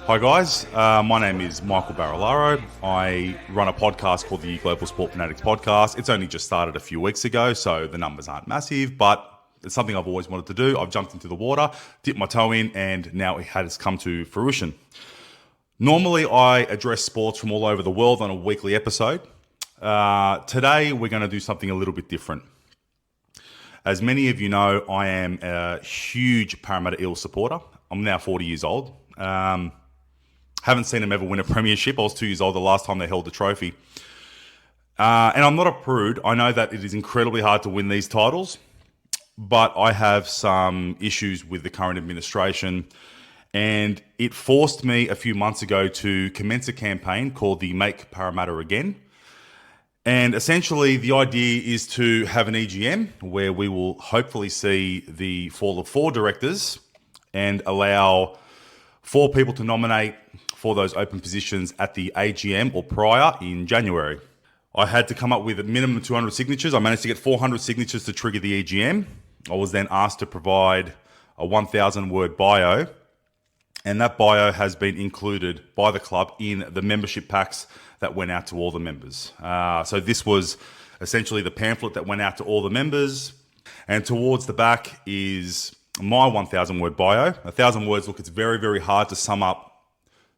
Hi guys, my name is Michael Barilaro. I run a podcast called the Global Sport Fanatics Podcast. It's only just started a few weeks ago, so the numbers aren't massive, but it's something I've always wanted to do. I've jumped into the water, dipped my toe in, and now it has come to fruition. Normally, I address sports from all over the world on a weekly episode. Today, we're going to do something a little bit different. As many of you know, I am a huge Parramatta Eels supporter. I'm now 40 years old. Haven't seen them ever win a premiership. I was 2 years old the last time they held the trophy. And I'm not a prude. I know that it is incredibly hard to win these titles, but I have some issues with the current administration. And it forced me a few months ago to commence a campaign called the Make Parramatta Again. And essentially the idea is to have an EGM where we will hopefully see the fall of 4 directors and allow 4 people to nominate for those open positions at the AGM or prior in January. I had to come up with a minimum of 200 signatures. I managed to get 400 signatures to trigger the EGM. I was then asked to provide a 1,000-word bio, and that bio has been included by the club in the membership packs that went out to all the members. So this was essentially the pamphlet that went out to all the members, and towards the back is my 1,000-word bio. 1,000 words, look, it's very, very hard to sum up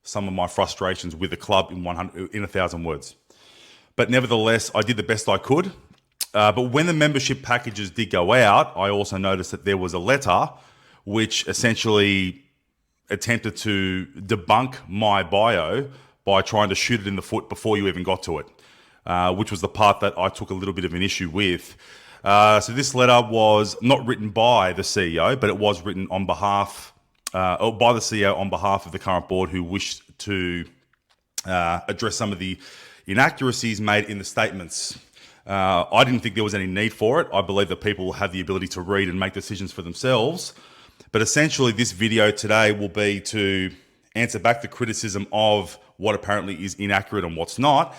some of my frustrations with the club in 1,000 words. But nevertheless, I did the best I could. But when the membership packages did go out, I also noticed that there was a letter which essentially attempted to debunk my bio by trying to shoot it in the foot before you even got to it, which was the part that I took a little bit of an issue with. So this letter was not written by the CEO, but it was written on behalf, or by the CEO on behalf of the current board who wished to address some of the inaccuracies made in the statements. I didn't think there was any need for it. I believe that people have the ability to read and make decisions for themselves. But essentially this video today will be to answer back the criticism of what apparently is inaccurate and what's not,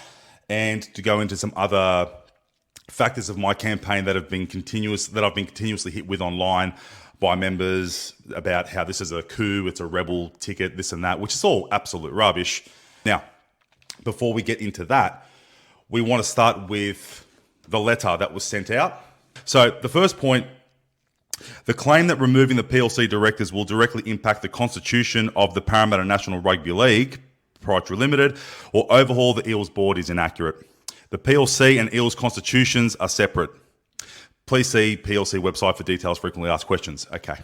and to go into some other factors of my campaign that I've been continuously hit with online by members about how this is a coup, it's a rebel ticket, this and that, which is all absolute rubbish. Now, before we get into that, we want to start with the letter that was sent out. So the first point, the claim that removing the PLC directors will directly impact the constitution of the Parramatta National Rugby League, Proprietary Limited, or overhaul the Eels board is inaccurate. The PLC and Eels constitutions are separate. Please see PLC website for details, frequently asked questions. Okay.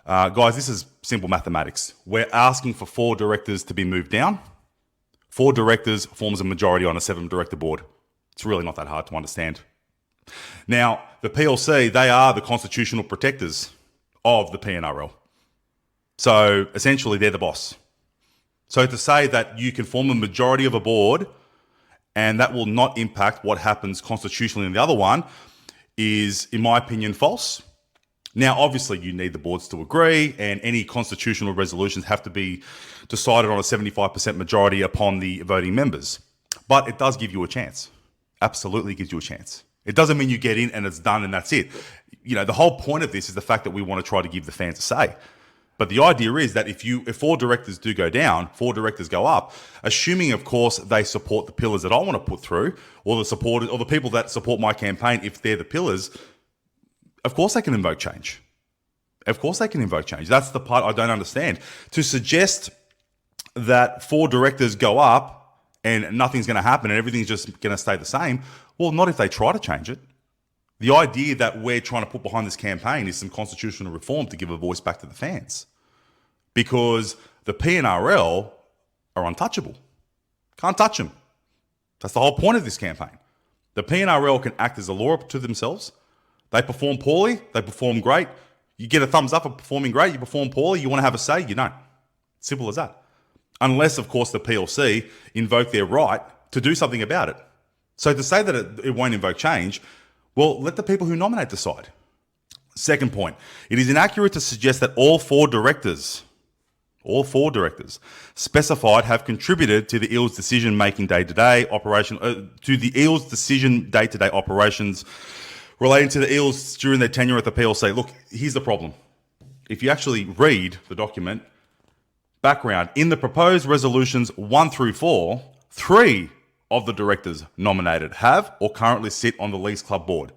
Guys, this is simple mathematics. We're asking for 4 directors to be moved down. 4 directors forms a majority on a 7-director board. It's really not that hard to understand. Now, the PLC, they are the constitutional protectors of the PNRL. So essentially, they're the boss. So to say that you can form a majority of a board and that will not impact what happens constitutionally in the other one is, in my opinion, false. Now, obviously, you need the boards to agree, and any constitutional resolutions have to be decided on a 75% majority upon the voting members. But it does give you a chance. Absolutely gives you a chance. It doesn't mean you get in and it's done and that's it. You know, the whole point of this is the fact that we want to try to give the fans a say. But the idea is that if 4 directors do go down, 4 directors go up, assuming, of course, they support the pillars that I want to put through, or the people that support my campaign, if they're the pillars, of course they can invoke change. Of course they can invoke change. That's the part I don't understand. To suggest that 4 directors go up and nothing's going to happen and everything's just going to stay the same, well, not if they try to change it. The idea that we're trying to put behind this campaign is some constitutional reform to give a voice back to the fans. Because the PNRL are untouchable. Can't touch them. That's the whole point of this campaign. The PNRL can act as a law to themselves. They perform poorly, they perform great. You get a thumbs up for performing great, you perform poorly, you want to have a say, you don't. Simple as that. Unless, of course, the PLC invoke their right to do something about it. So to say that it won't invoke change, well, let the people who nominate decide. Second point, it is inaccurate to suggest that all four directors specified have contributed to the Eels' decision-making day-to-day operations relating to the Eels during their tenure at the PLC. Look, here's the problem. If you actually read the document, Background. In the proposed resolutions 1 through 4, 3 of the directors nominated have or currently sit on the Leagues Club board.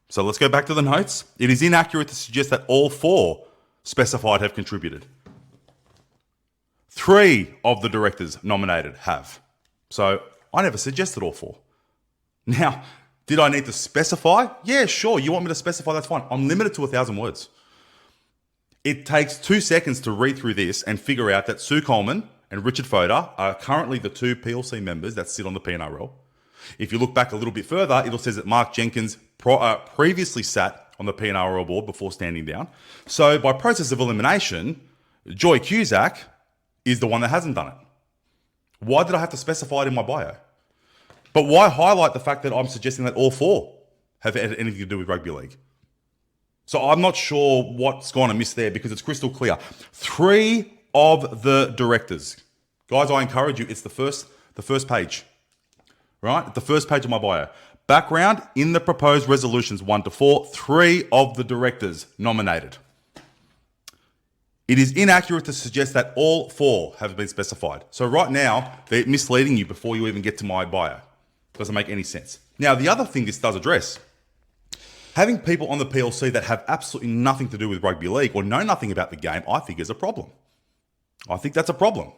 So let's go back to the notes. It is inaccurate to suggest that all 4 specified have contributed. 3 of the directors nominated have. So I never suggested all 4. Now, did I need to specify? Yeah, sure. You want me to specify? That's fine. I'm limited to 1,000 words. It takes 2 seconds to read through this and figure out that Sue Coleman and Richard Fodor are currently the 2 PLC members that sit on the PNRL. If you look back a little bit further, it'll say that Mark Jenkins previously sat on the PNRL board before standing down. So by process of elimination, Joy Cusack is the one that hasn't done it. Why did I have to specify it in my bio? But why highlight the fact that I'm suggesting that all 4 have had anything to do with rugby league? So I'm not sure what's gone amiss there because it's crystal clear. 3 of the directors. Guys, I encourage you, it's the first page. Right? The first page of my bio. Background, in the proposed resolutions 1 to 4, 3 of the directors nominated. It is inaccurate to suggest that all 4 have been specified. So right now, they're misleading you before you even get to my bio. Doesn't make any sense. Now, the other thing this does address, having people on the PLC that have absolutely nothing to do with rugby league or know nothing about the game, I think is a problem. I think that's a problem.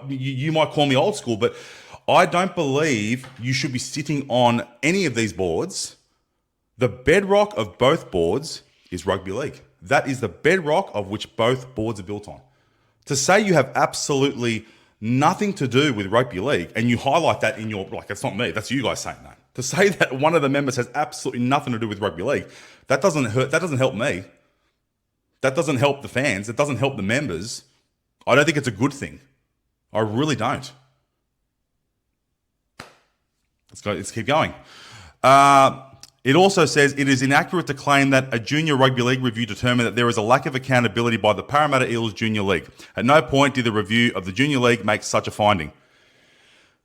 You might call me old school, but I don't believe you should be sitting on any of these boards. The bedrock of both boards is rugby league. That is the bedrock of which both boards are built on. To say you have absolutely nothing to do with rugby league and you highlight that in your, it's not me, that's you guys saying that. To say that one of the members has absolutely nothing to do with rugby league, that doesn't help me. That doesn't help the fans. It doesn't help the members. I don't think it's a good thing. I really don't. Let's keep going. It also says it is inaccurate to claim that a junior rugby league review determined that there is a lack of accountability by the Parramatta Eels Junior League. At no point did the review of the Junior League make such a finding.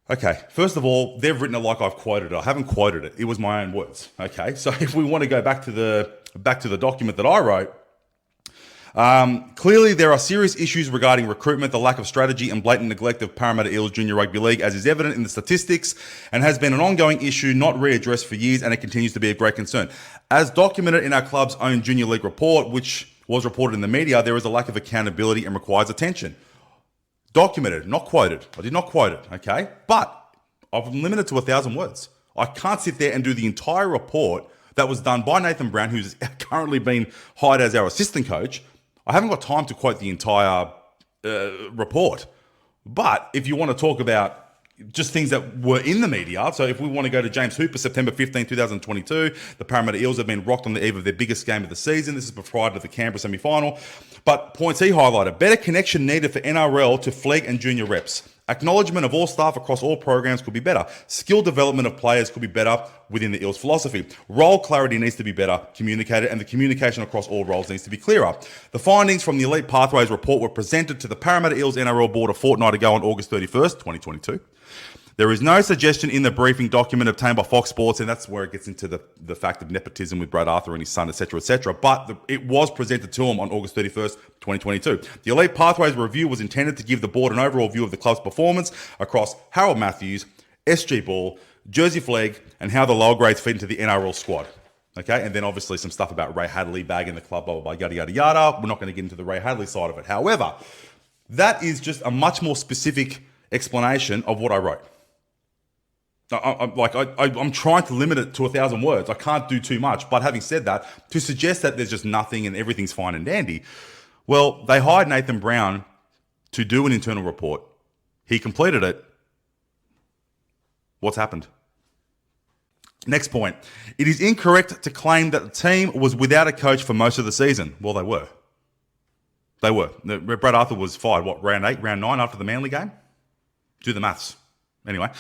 Okay, first of all, they've written it like I've quoted it. I haven't quoted it. It was my own words. Okay, so if we want to go back to the document that I wrote, clearly there are serious issues regarding recruitment, the lack of strategy and blatant neglect of Parramatta Eels Junior Rugby League, as is evident in the statistics, and has been an ongoing issue not readdressed for years, and it continues to be a great concern. As documented in our club's own Junior League report, which was reported in the media, there is a lack of accountability and requires attention. Documented, not quoted. I did not quote it, okay? But I'm limited to 1,000 words. I can't sit there and do the entire report that was done by Nathan Brown, who's currently been hired as our assistant coach. I haven't got time to quote the entire report. But if you want to talk about just things that were in the media, so if we want to go to James Hooper, September 15, 2022, the Parramatta Eels have been rocked on the eve of their biggest game of the season. This is prior to the Canberra semi-final. But points he highlighted, better connection needed for NRL to flag and junior reps. Acknowledgement of all staff across all programs could be better. Skill development of players could be better within the Eels philosophy. Role clarity needs to be better communicated, and the communication across all roles needs to be clearer. The findings from the Elite Pathways report were presented to the Parramatta Eels NRL board a fortnight ago on August 31st, 2022. There is no suggestion in the briefing document obtained by Fox Sports, and that's where it gets into the fact of nepotism with Brad Arthur and his son, etc., etc. But it was presented to him on August 31st, 2022. The Elite Pathways review was intended to give the board an overall view of the club's performance across Harold Matthews, SG Ball, Jersey Flegg, and how the lower grades fit into the NRL squad. Okay, and then obviously some stuff about Ray Hadley bagging the club, blah, blah, blah, yada, yada, yada. We're not going to get into the Ray Hadley side of it. However, that is just a much more specific explanation of what I wrote. I'm trying to limit it to 1,000 words. I can't do too much. But having said that, to suggest that there's just nothing and everything's fine and dandy, well, they hired Nathan Brown to do an internal report. He completed it. What's happened? Next point. It is incorrect to claim that the team was without a coach for most of the season. Well, they were. They were. Brad Arthur was fired, round 8, round 9 after the Manly game? Do the maths. Anyway.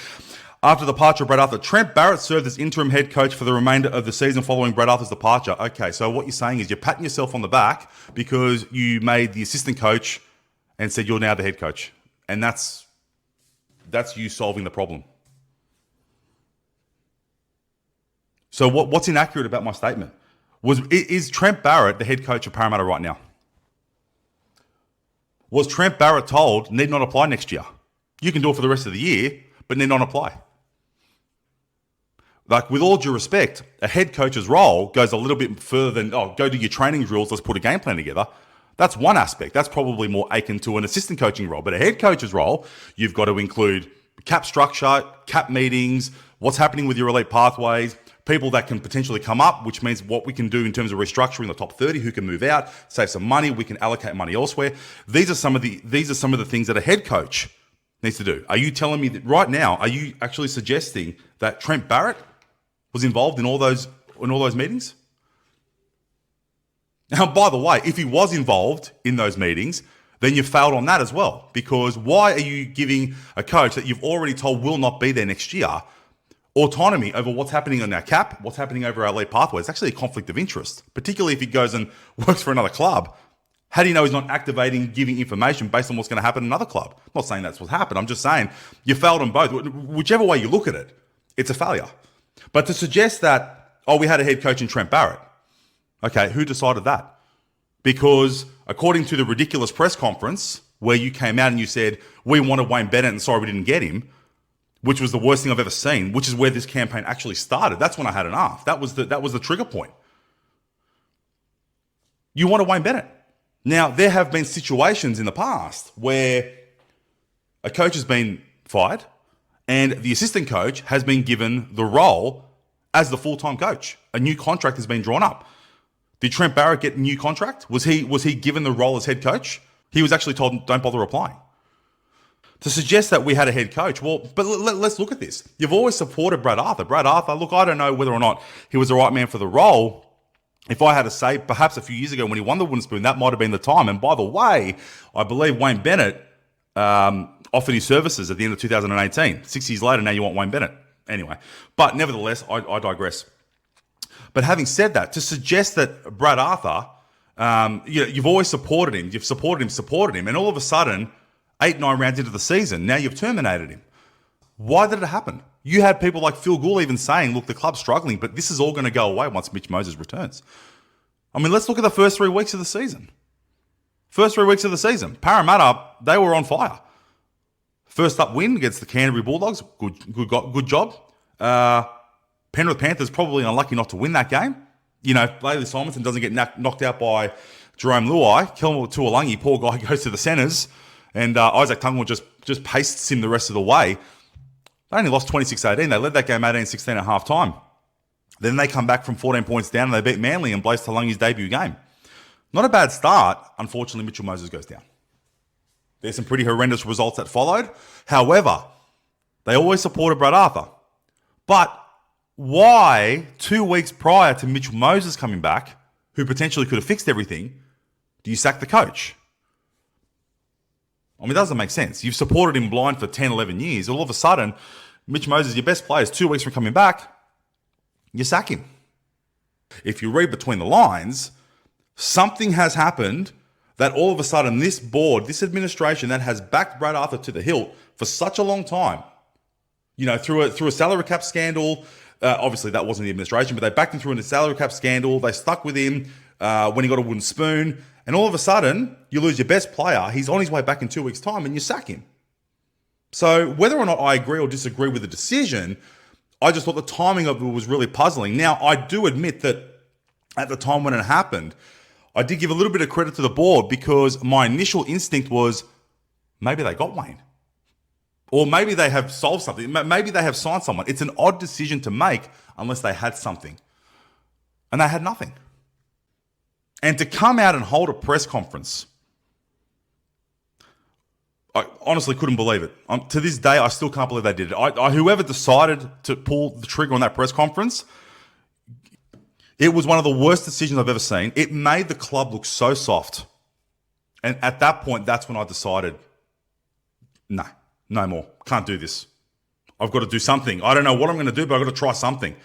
After the departure of Brad Arthur, Trent Barrett served as interim head coach for the remainder of the season following Brad Arthur's departure. Okay, so what you're saying is you're patting yourself on the back because you made the assistant coach and said you're now the head coach. And that's you solving the problem. So what's inaccurate about my statement? Is Trent Barrett the head coach of Parramatta right now? Was Trent Barrett told need not apply next year? You can do it for the rest of the year, but need not apply. Like, with all due respect, a head coach's role goes a little bit further than, go do your training drills, let's put a game plan together. That's one aspect. That's probably more akin to an assistant coaching role. But a head coach's role, you've got to include cap structure, cap meetings, what's happening with your elite pathways, people that can potentially come up, which means what we can do in terms of restructuring the top 30, who can move out, save some money, we can allocate money elsewhere. These are some of the things that a head coach needs to do. Are you telling me that right now, are you actually suggesting that Trent Barrett was involved in all those meetings? Now, by the way, if he was involved in those meetings, then you failed on that as well. Because why are you giving a coach that you've already told will not be there next year autonomy over what's happening on our cap, what's happening over our elite pathway? It's actually a conflict of interest, particularly if he goes and works for another club. How do you know he's not activating, giving information based on what's going to happen in another club? I'm not saying that's what happened. I'm just saying you failed on both. Whichever way you look at it, it's a failure. But to suggest that, we had a head coach in Trent Barrett. Okay, who decided that? Because according to the ridiculous press conference where you came out and you said, we wanted Wayne Bennett and sorry we didn't get him, which was the worst thing I've ever seen, which is where this campaign actually started. That's when I had enough. That was the trigger point. You wanted Wayne Bennett. Now, there have been situations in the past where a coach has been fired and the assistant coach has been given the role as the full-time coach. A new contract has been drawn up. Did Trent Barrett get a new contract? Was he given the role as head coach? He was actually told, don't bother applying. To suggest that we had a head coach, but let's look at this. You've always supported Brad Arthur. Brad Arthur, look, I don't know whether or not he was the right man for the role. If I had to say, perhaps a few years ago when he won the wooden spoon, that might have been the time. And by the way, I believe Wayne Bennett offered his services at the end of 2018. 6 years later, now you want Wayne Bennett. Anyway, but nevertheless, I digress. But having said that, to suggest that Brad Arthur, you've always supported him, and all of a sudden, 8-9 rounds into the season, now you've terminated him. Why did it happen? You had people like Phil Gould even saying, look, the club's struggling, but this is all going to go away once Mitch Moses returns. I mean, let's look at the first 3 weeks of the season. Parramatta, they were on fire. First up win against the Canterbury Bulldogs. Good job. Penrith Panthers probably unlucky not to win that game. Bailey Simonson doesn't get knocked out by Jerome Luai. Kelma Tuolangi, poor guy, goes to the centres. And Isaac Tungwell just pastes him the rest of the way. They only lost 26-18. They led that game 18-16 at half time. Then they come back from 14 points down and they beat Manly and Blaise Talangi's debut game. Not a bad start. Unfortunately, Mitchell Moses goes down. There's some pretty horrendous results that followed. However, they always supported Brad Arthur. But why 2 weeks prior to Mitchell Moses coming back, who potentially could have fixed everything, do you sack the coach? I mean, it doesn't make sense. You've supported him blind for 10, 11 years. All of a sudden, Mitch Moses, your best player, is 2 weeks from coming back, you sack him. If you read between the lines, something has happened that all of a sudden this board, this administration that has backed Brad Arthur to the hilt for such a long time, through a salary cap scandal, obviously that wasn't the administration, but they backed him through a salary cap scandal. They stuck with him when he got a wooden spoon. And all of a sudden, you lose your best player. He's on his way back in 2 weeks' time and you sack him. So whether or not I agree or disagree with the decision, I just thought the timing of it was really puzzling. Now, I do admit that at the time when it happened, I did give a little bit of credit to the board because my initial instinct was maybe they got Wayne. Or maybe they have solved something. Maybe they have signed someone. It's an odd decision to make unless they had something. And they had nothing. And to come out and hold a press conference, I honestly couldn't believe it. To this day, I still can't believe they did it. Whoever decided to pull the trigger on that press conference, it was one of the worst decisions I've ever seen. It made the club look so soft. And at that point, that's when I decided, no more. Can't do this. I've got to do something. I don't know what I'm going to do, but I've got to try something.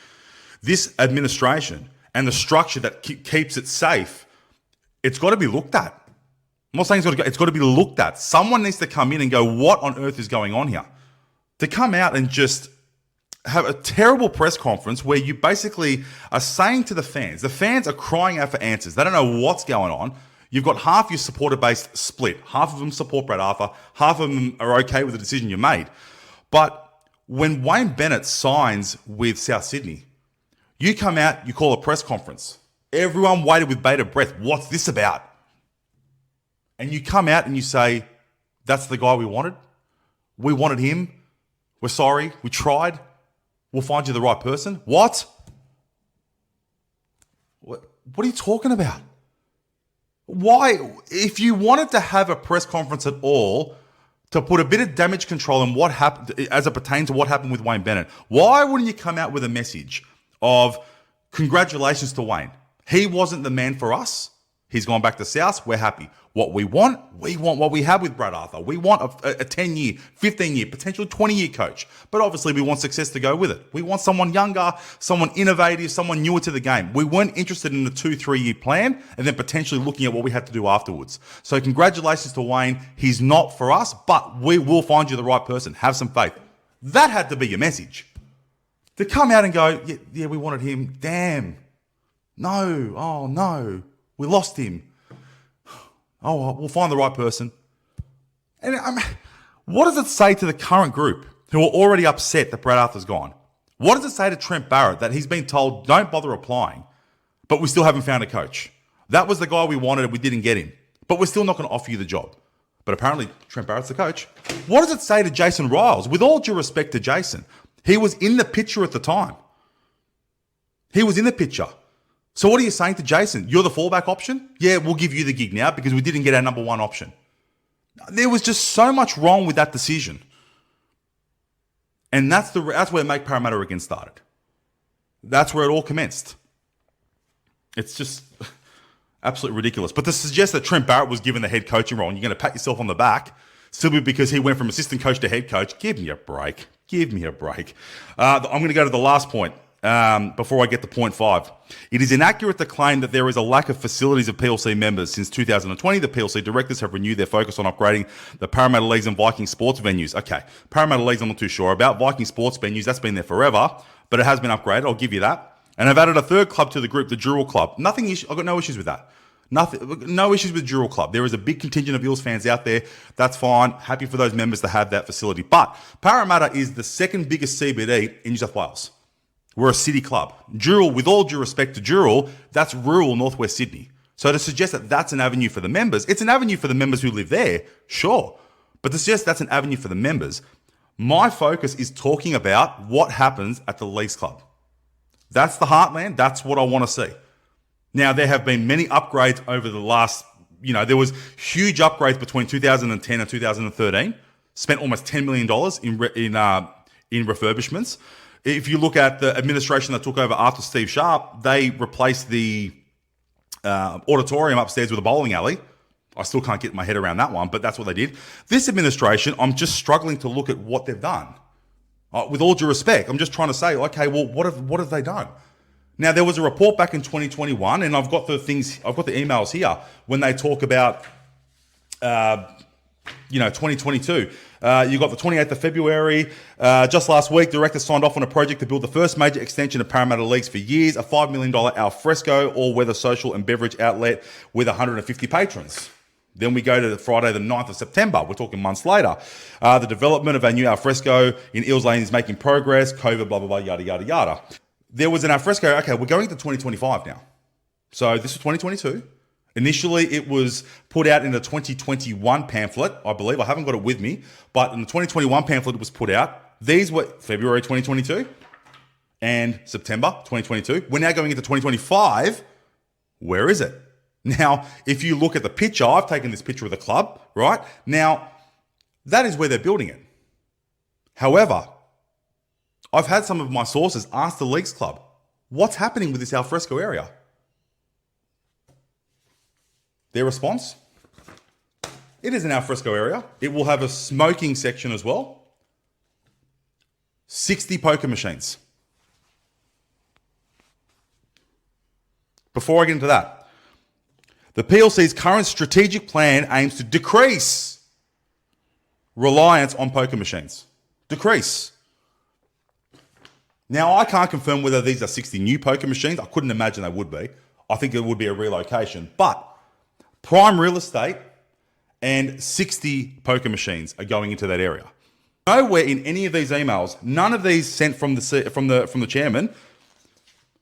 This administration and the structure that keeps it safe, it's got to be looked at. I'm not saying it's got to be looked at. Someone needs to come in and go, what on earth is going on here? To come out and just have a terrible press conference where you basically are saying to the fans are crying out for answers. They don't know what's going on. You've got half your supporter base split. Half of them support Brad Arthur. Half of them are okay with the decision you made. But when Wayne Bennett signs with South Sydney, you come out, you call a press conference. Everyone waited with bated breath. What's this about? And you come out and you say, that's the guy we wanted. We wanted him. We're sorry. We tried. We'll find you the right person. What? What are you talking about? Why? If you wanted to have a press conference at all to put a bit of damage control in what happened as it pertains to what happened with Wayne Bennett, why wouldn't you come out with a message of congratulations to Wayne? He wasn't the man for us. He's gone back to South. We're happy. What we want what we have with Brad Arthur. We want a 10-year, 15-year, potentially 20-year coach. But obviously we want success to go with it. We want someone younger, someone innovative, someone newer to the game. We weren't interested in the 2-3 year plan and then potentially looking at what we had to do afterwards. So congratulations to Wayne. He's not for us, but we will find you the right person. Have some faith. That had to be your message. To come out and go, yeah, we wanted him. Damn. No. Oh, no. We lost him. Oh, well, we'll find the right person. And what does it say to the current group who are already upset that Brad Arthur's gone? What does it say to Trent Barrett that he's been told, don't bother applying, but we still haven't found a coach? That was the guy we wanted and we didn't get him, but we're still not going to offer you the job. But apparently Trent Barrett's the coach. What does it say to Jason Riles? With all due respect to Jason, he was in the picture at the time. He was in the picture. So what are you saying to Jason? You're the fallback option? Yeah, we'll give you the gig now because we didn't get our number one option. There was just so much wrong with that decision. And that's where Make Parramatta Again started. That's where it all commenced. It's just absolutely ridiculous. But to suggest that Trent Barrett was given the head coaching role and you're going to pat yourself on the back simply because he went from assistant coach to head coach, give me a break. Give me a break. I'm going to go to the last point. Before I get to point 5. It is inaccurate to claim that there is a lack of facilities of PLC members. Since 2020, the PLC directors have renewed their focus on upgrading the Parramatta Leagues and Viking sports venues. Okay, Parramatta Leagues I'm not too sure about. Viking sports venues, that's been there forever, but it has been upgraded, I'll give you that. And I've added a third club to the group, the Dural Club. I've got no issues with that. No issues with Dural Club. There is a big contingent of Eels fans out there. That's fine. Happy for those members to have that facility. But Parramatta is the second biggest CBD in New South Wales. We're a city club. Dural, with all due respect to Dural, that's rural northwest Sydney. So to suggest that that's an avenue for the members, it's an avenue for the members who live there, sure. But to suggest that's an avenue for the members, my focus is talking about what happens at the Leagues Club. That's the heartland. That's what I want to see. Now, there have been many upgrades over the last, there was huge upgrades between 2010 and 2013. Spent almost $10 million in refurbishments. If you look at the administration that took over after Steve Sharp, they replaced the auditorium upstairs with a bowling alley. I still can't get my head around that one, but that's what they did. This administration, I'm just struggling to look at what they've done. With all due respect, I'm just trying to say, okay, well, what have they done? Now, there was a report back in 2021, and I've got the emails here when they talk about 2022. You got the 28th of February. Just last week, directors signed off on a project to build the first major extension of Parramatta Leagues for years, a $5 million al fresco all-weather social and beverage outlet with 150 patrons. Then we go to Friday, the 9th of September. We're talking months later. The development of our new al fresco in Eels Lane is making progress. COVID, blah, blah, blah, yada, yada, yada. There was an al fresco. Okay, we're going to 2025 now. So this is 2022. Initially, it was put out in the 2021 pamphlet, I believe. I haven't got it with me, but in the 2021 pamphlet, it was put out. These were February 2022 and September 2022. We're now going into 2025. Where is it? Now, if you look at the picture, I've taken this picture of the club, right? Now, that is where they're building it. However, I've had some of my sources ask the Leagues Club, what's happening with this al fresco area? Their response? It is an al fresco area. It will have a smoking section as well. 60 poker machines. Before I get into that, the PLC's current strategic plan aims to decrease reliance on poker machines. Decrease. Now, I can't confirm whether these are 60 new poker machines. I couldn't imagine they would be. I think it would be a relocation. But prime real estate, and 60 poker machines are going into that area. Nowhere in any of these emails, none of these sent from the chairman,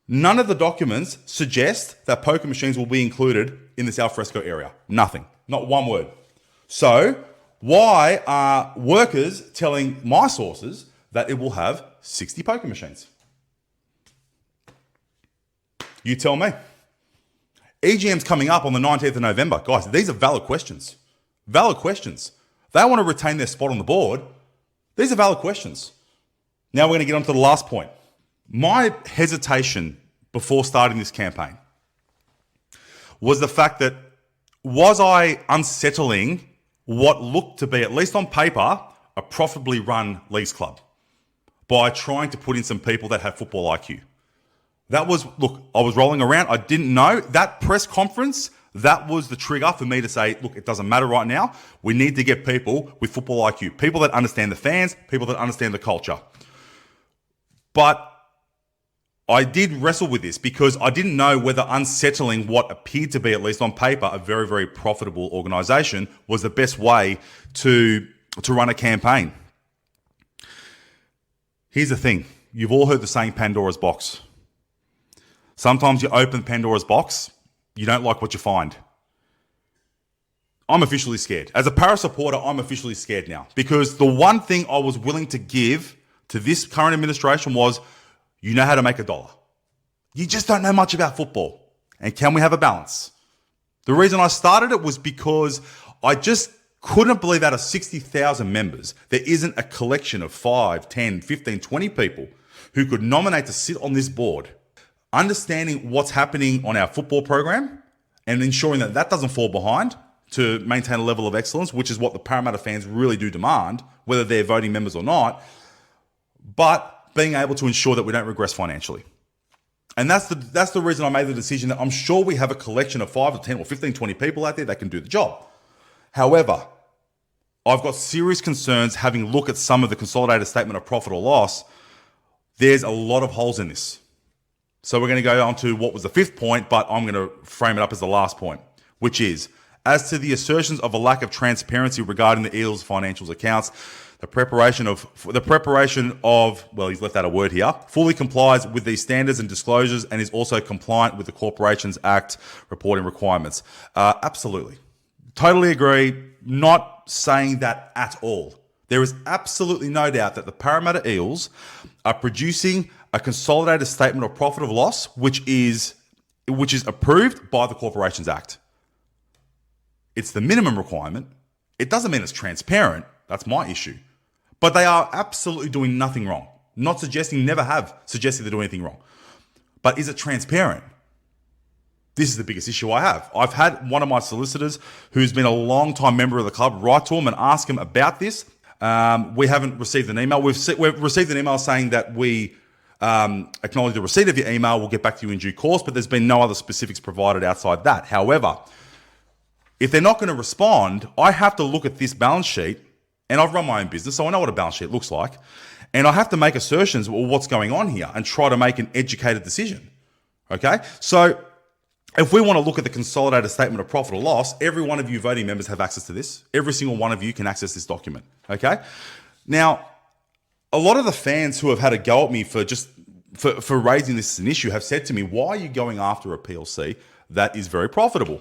none of the documents suggest that poker machines will be included in this alfresco area. Nothing. Not one word. So why are workers telling my sources that it will have 60 poker machines? You tell me. EGM's coming up on the 19th of November. Guys, these are valid questions. Valid questions. They want to retain their spot on the board. These are valid questions. Now we're going to get on to the last point. My hesitation before starting this campaign was the fact that was I unsettling what looked to be, at least on paper, a profitably run leagues club by trying to put in some people that have football IQ. That was, look, I was rolling around. I didn't know. That press conference, that was the trigger for me to say, look, it doesn't matter right now. We need to get people with football IQ, people that understand the fans, people that understand the culture. But I did wrestle with this because I didn't know whether unsettling what appeared to be, at least on paper, a very, very profitable organisation was the best way to run a campaign. Here's the thing. You've all heard the saying Pandora's box. Sometimes you open Pandora's box, you don't like what you find. I'm officially scared. As a Parra supporter, I'm officially scared now because the one thing I was willing to give to this current administration was, you know how to make a dollar. You just don't know much about football. And can we have a balance? The reason I started it was because I just couldn't believe out of 60,000 members, there isn't a collection of 5, 10, 15, 20 people who could nominate to sit on this board, understanding what's happening on our football program and ensuring that that doesn't fall behind to maintain a level of excellence, which is what the Parramatta fans really do demand, whether they're voting members or not, but being able to ensure that we don't regress financially. And that's the reason I made the decision that I'm sure we have a collection of 5 or 10 or 15, 20 people out there that can do the job. However, I've got serious concerns having a look at some of the consolidated statement of profit or loss. There's a lot of holes in this. So we're going to go on to what was the fifth point, but I'm going to frame it up as the last point, which is, as to the assertions of a lack of transparency regarding the Eels' financials accounts, the preparation of, well, he's left out a word here, fully complies with these standards and disclosures and is also compliant with the Corporations Act reporting requirements. Absolutely. Totally agree. Not saying that at all. There is absolutely no doubt that the Parramatta Eels are producing a consolidated statement of profit or loss, which is approved by the Corporations Act. It's the minimum requirement. It doesn't mean it's transparent. That's my issue. But they are absolutely doing nothing wrong. Not suggesting, never have suggested they do anything wrong. But is it transparent? This is the biggest issue I have. I've had one of my solicitors who's been a long-time member of the club write to him and ask him about this. We haven't received an email. We've received an email saying that we acknowledge the receipt of your email. We'll get back to you in due course, but there's been no other specifics provided outside that. However, if they're not going to respond, I have to look at this balance sheet, and I've run my own business, so I know what a balance sheet looks like, and I have to make assertions of what's going on here and try to make an educated decision. Okay? So if we want to look at the consolidated statement of profit or loss, every one of you voting members have access to this. Every single one of you can access this document. Okay? Now, a lot of the fans who have had a go at me for raising this as an issue have said to me, why are you going after a PLC that is very profitable?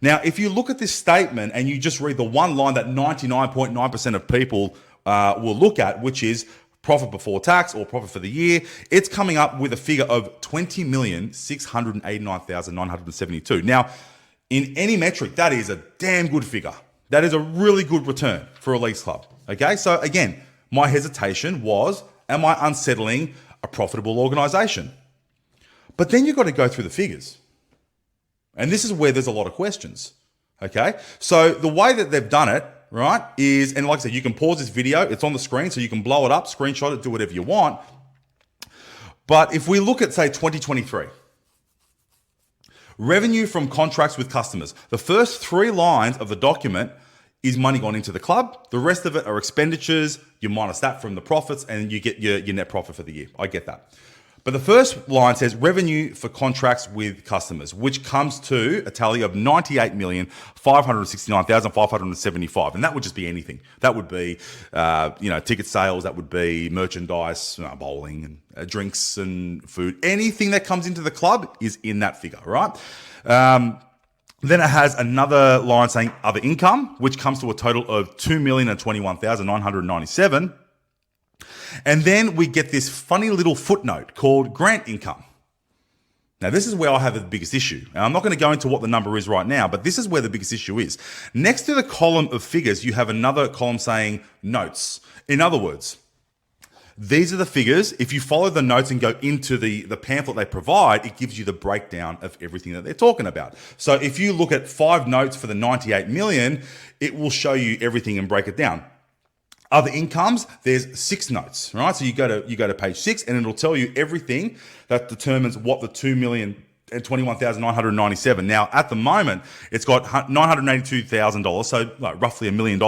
Now, if you look at this statement and you just read the one line that 99.9% of people will look at, which is profit before tax or profit for the year, it's coming up with a figure of 20,689,972. Now, in any metric, that is a damn good figure. That is a really good return for a leagues club. Okay, so again, my hesitation was, am I unsettling a profitable organisation? But then you've got to go through the figures. And this is where there's a lot of questions, okay? So the way that they've done it, right, is, and like I said, you can pause this video. It's on the screen, so you can blow it up, screenshot it, do whatever you want. But if we look at, say, 2023, revenue from contracts with customers, the first 3 lines of the document is money gone into the club. The rest of it are expenditures. You minus that from the profits, and you get your net profit for the year. I get that. But the first line says revenue for contracts with customers, which comes to a tally of 98,569,575. And that would just be anything. That would be, ticket sales. That would be merchandise, bowling, and drinks and food. Anything that comes into the club is in that figure, right? Then it has another line saying other income, which comes to a total of 2,021,997. And then we get this funny little footnote called grant income. Now, this is where I have the biggest issue. And I'm not going to go into what the number is right now, but this is where the biggest issue is. Next to the column of figures, you have another column saying notes. In other words, these are the figures. If you follow the notes and go into the pamphlet they provide, it gives you the breakdown of everything that they're talking about. So if you look at 5 notes for the 98 million, it will show you everything and break it down. Other incomes, there's 6 notes, right? So you go to page 6 and it'll tell you everything that determines what the 2,021,997. Now, at the moment, it's got $982,000, so roughly $1 million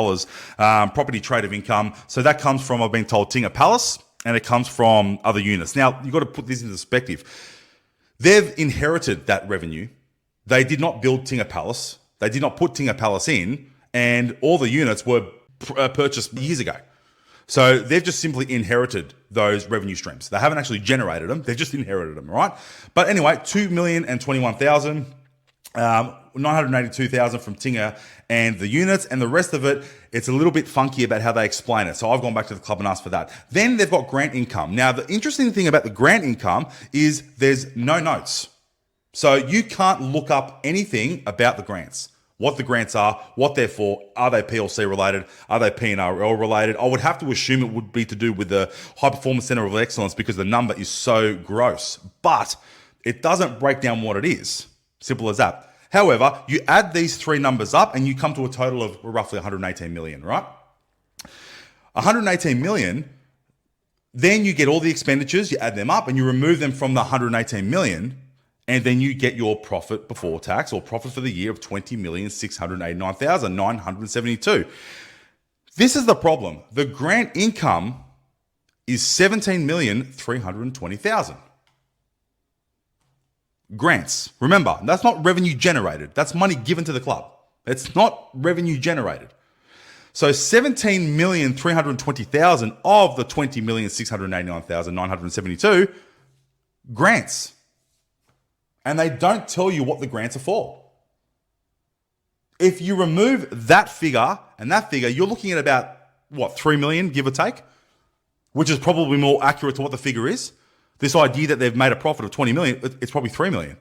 property trade of income. So that comes from, I've been told, Tinga Palace, and it comes from other units. Now, you've got to put this into perspective. They've inherited that revenue. They did not build Tinga Palace. They did not put Tinga Palace in, and all the units were purchased years ago. So they've just simply inherited those revenue streams. They haven't actually generated them. They've just inherited them, right? But anyway, 2,021,000, 982,000 from Tinga and the units, and the rest of it, it's a little bit funky about how they explain it. So I've gone back to the club and asked for that. Then they've got grant income. Now, the interesting thing about the grant income is there's no notes. So you can't look up anything about the grants. What the grants are, what they're for, are they PLC related, are they P&RL related? I would have to assume it would be to do with the High Performance Centre of Excellence because the number is so gross, but it doesn't break down what it is. Simple as that. However, you add these 3 numbers up and you come to a total of roughly 118 million, right? 118 million, then you get all the expenditures, you add them up and you remove them from the 118 million, and then you get your profit before tax or profit for the year of 20,689,972. This is the problem. The grant income is 17,320,000. Grants. Remember, that's not revenue generated. That's money given to the club. It's not revenue generated. So 17,320,000 of the 20,689,972 grants. And they don't tell you what the grants are for. If you remove that figure and that figure, you're looking at about, 3 million, give or take, which is probably more accurate to what the figure is. This idea that they've made a profit of 20 million, it's probably 3 million,